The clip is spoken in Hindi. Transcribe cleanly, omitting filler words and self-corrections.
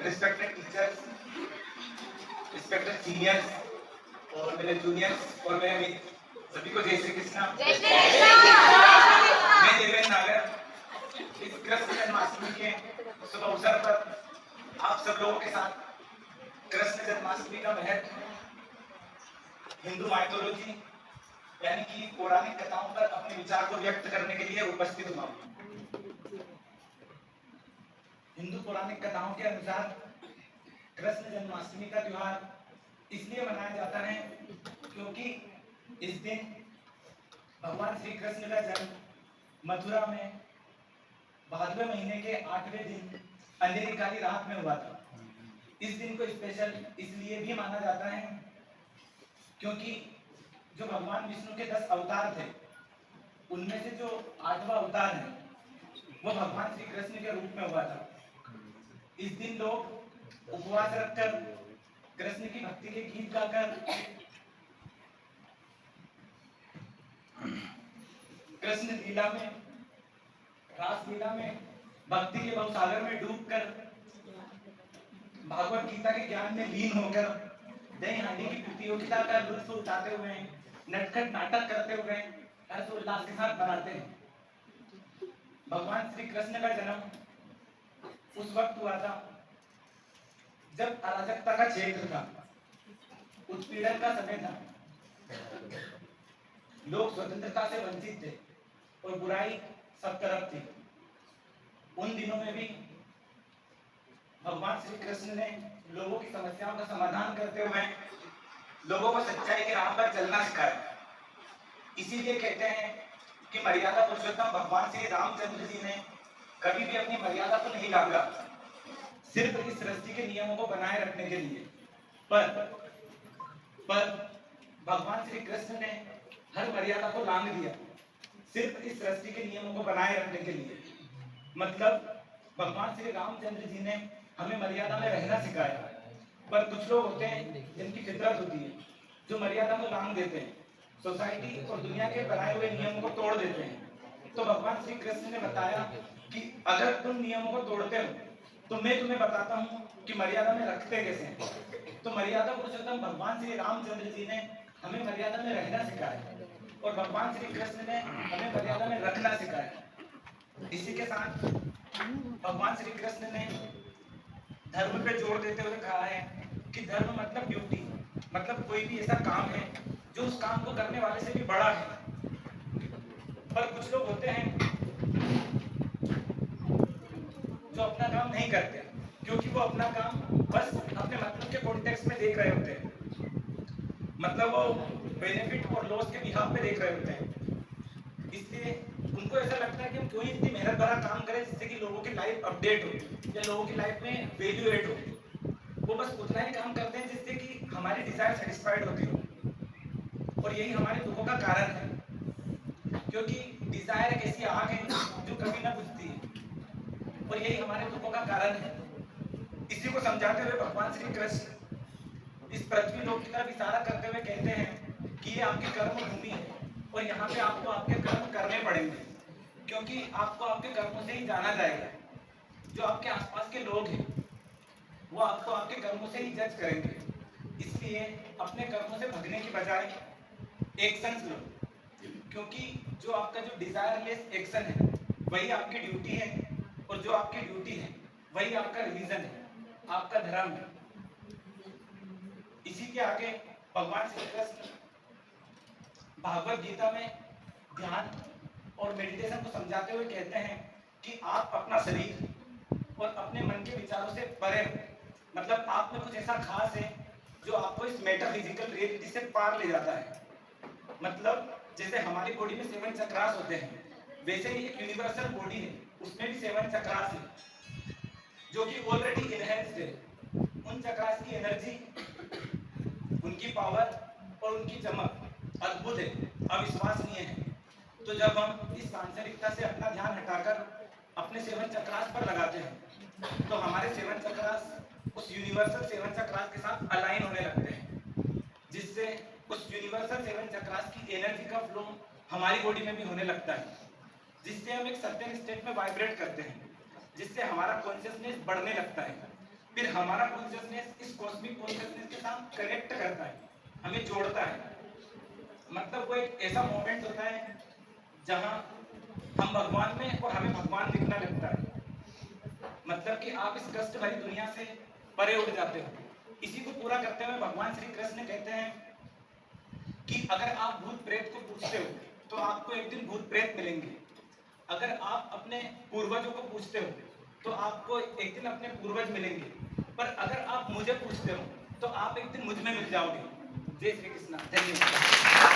रिस्पेक्टेड टीचर्स, रिस्पेक्टेड सीनियर्स और मेरे जूनियर्स और मेरे मित्र, सभी को जय श्री कृष्णा। मैं देवेंद्र नागर इस कृष्ण जन्माष्टमी के शुभ अवसर पर आप सब लोगों के साथ कृष्ण जन्माष्टमी का महत्व, हिंदू माइथोलॉजी यानी कि पौराणिक कथाओं पर अपने विचार को व्यक्त करने के लिए उपस्थित हुआ। हिंदू पौराणिक कथाओं के अनुसार कृष्ण जन्माष्टमी का त्योहार इसलिए मनाया जाता है क्योंकि इस दिन भगवान श्री कृष्ण का जन्म मथुरा में भाद्रव महीने के 8वें दिन अंधेरी काली रात में हुआ था। इस दिन को स्पेशल इसलिए भी माना जाता है क्योंकि जो भगवान विष्णु के 10 अवतार थे, उनमें से जो 8वां अवतार है वो भगवान श्री कृष्ण के रूप में हुआ था। इस दिन लोग उपवास रखकर कृष्ण की भक्ति के गीत गाकर कृष्ण लीला में, रास लीला में, भक्ति के भवसागर में डूबकर, भागवत गीता के ज्ञान में लीन होकर, दही हांडी की प्रतियोगिता का लुत्फ उठाते हुए, नटखट नाटक करते हुए हर्ष उल्लास के साथ मनाते हैं। भगवान श्री कृष्ण का जन्म उस वक्त हुआ था जब अराजकता का क्षेत्र था, उत्पीड़न का समय था, लोग स्वतंत्रता से वंचित थे और बुराई सब तरफ थी। उन दिनों में भी भगवान श्री कृष्ण ने लोगों की समस्याओं का समाधान करते हुए लोगों को सच्चाई के राह पर चलना सिखाया। इसीलिए कहते हैं कि मर्यादा पुरुषोत्तम भगवान श्री रामचंद्र जी ने कभी भी अपनी मर्यादा को नहीं लांघा, सिर्फ इस सृष्टि के नियमों को बनाए रखने के लिए। पर भगवान श्री कृष्ण ने हर मर्यादा को लांघ दिया, सिर्फ इस सृष्टि के नियमों को बनाए रखने के लिए। मतलब भगवान श्री रामचंद्र जी ने हमें मर्यादा में रहना सिखाया। पर कुछ लोग होते हैं जिनकी फितरत होती है, जो मर्यादा को लांघ देते हैं, सोसाइटी और दुनिया के बनाए हुए नियमों को तोड़ देते हैं। तो भगवान श्री कृष्ण ने बताया कि अगर तुम नियमों को तोड़ते हो तो मैं तुम्हें बताता हूँ कि मर्यादा में रखते कैसे हैं। तो मर्यादा पुरुषोत्तम भगवान श्री रामचंद्र जी ने हमें मर्यादा में रहना सिखाया और भगवान श्री कृष्ण ने हमें मर्यादा में रखना सिखाया। इसी के साथ भगवान श्री कृष्ण ने धर्म पे जोर देते हुए कहा है कि धर्म मतलब ड्यूटी, मतलब कोई भी ऐसा काम है जो उस काम को करने वाले से भी बड़ा है। पर कुछ लोग होते हैं जो अपना काम नहीं करते क्योंकि वो अपना काम बस अपने मतलब के कॉन्टेक्स्ट में देख रहे होते हैं, मतलब वो बेनिफिट और लॉस के बिहाफ पे देख रहे होते हैं। इसलिए उनको ऐसा लगता है कि हम कोई इतनी मेहनत भरा काम करें जिससे कि लोगों की लाइफ अपडेट हो या लोगों की लाइफ में वैल्यू एड हो। वो बस उतना ही काम करते हैं जिससे कि हमारी डिजायर सेटिस्फाइड होती हो। और यही हमारे दुखों का कारण है, क्योंकि डिजायर एक ऐसी आग है जो कभी ना बुझती है और यही हमारे दुखों का कारण है। इसी को समझाते हुए भगवान श्री कृष्ण इस पृथ्वी लोक की तरफ इशारा करते हुए कहते हैं कि ये आपकी कर्म भूमि है और यहाँ पे आपको आपके कर्म करने पड़ेंगे, क्योंकि आपको आपके कर्मों से ही जाना जाएगा। जो आपके आसपास के लोग हैं वो आपको आपके कर्मों से ही जज करेंगे। इसलिए अपने कर्मों से भगने की बजाय एक्शन लो, क्योंकि जो आपका जो डिजायरलेस एक्शन है वही आपकी ड्यूटी है और जो आपकी ड्यूटी है वही आपका रिलीजन है, आपका धर्म है। इसी के आगे भगवान श्री कृष्ण भागवत गीता में ध्यान और मेडिटेशन को समझाते हुए कहते हैं कि आप अपना शरीर और अपने मन के विचारों से परे हो, मतलब आप में कुछ ऐसा खास है जो आपको इस मेटाफिजिकल रियलिटी से पार ले जाता है। मतलब जैसे हमारी बॉडी में 7 चक्रास होते हैं, वैसे ही एक यूनिवर्सल बॉडी है, उसमें भी 7 चक्रास है जो कि ऑलरेडी इनहेंस्ड है। उन चक्रास की एनर्जी, उनकी पावर और उनकी चमक अद्भुत है, अविश्वसनीय है। तो जब हम इस सांसारिकता से अपना ध्यान हटाकर अपने 7 चक्रास पर लगाते हैं तो हमारे 7 चक्रास उस यूनिवर्सल 7 चक्रास के साथ अलाइन होने लगते हैं, जिससे उस यूनिवर्सल 7 चक्रास की एनर्जी का फ्लो हमारी बॉडी में भी होने लगता है, जिससे हम एक सर्टेन स्टेट में वाइब्रेट करते हैं, जिससे हमारा कॉन्शियसनेस बढ़ने लगता है। फिर हमारा कॉन्शियसनेस इस कॉस्मिक कॉन्शियसनेस के साथ कनेक्ट करता है, हमें जोड़ता है। मतलब वो एक ऐसा मोमेंट होता है जहां हम भगवान में और हमें भगवान दिखना लगता है। मतलब कि आप इस कष्ट भरी दुनिया से परे उठ जाते हो। इसी को पूरा करते हुए भगवान श्री कृष्ण कहते हैं कि अगर आप भूत प्रेत को पूछते हो तो आपको एक दिन भूत प्रेत मिलेंगे। अगर आप अपने पूर्वजों को पूछते हो तो आपको एक दिन अपने पूर्वज मिलेंगे। पर अगर आप मुझे पूछते हो तो आप एक दिन मुझ में मिल जाओगे। जय श्री कृष्ण, धन्यवाद।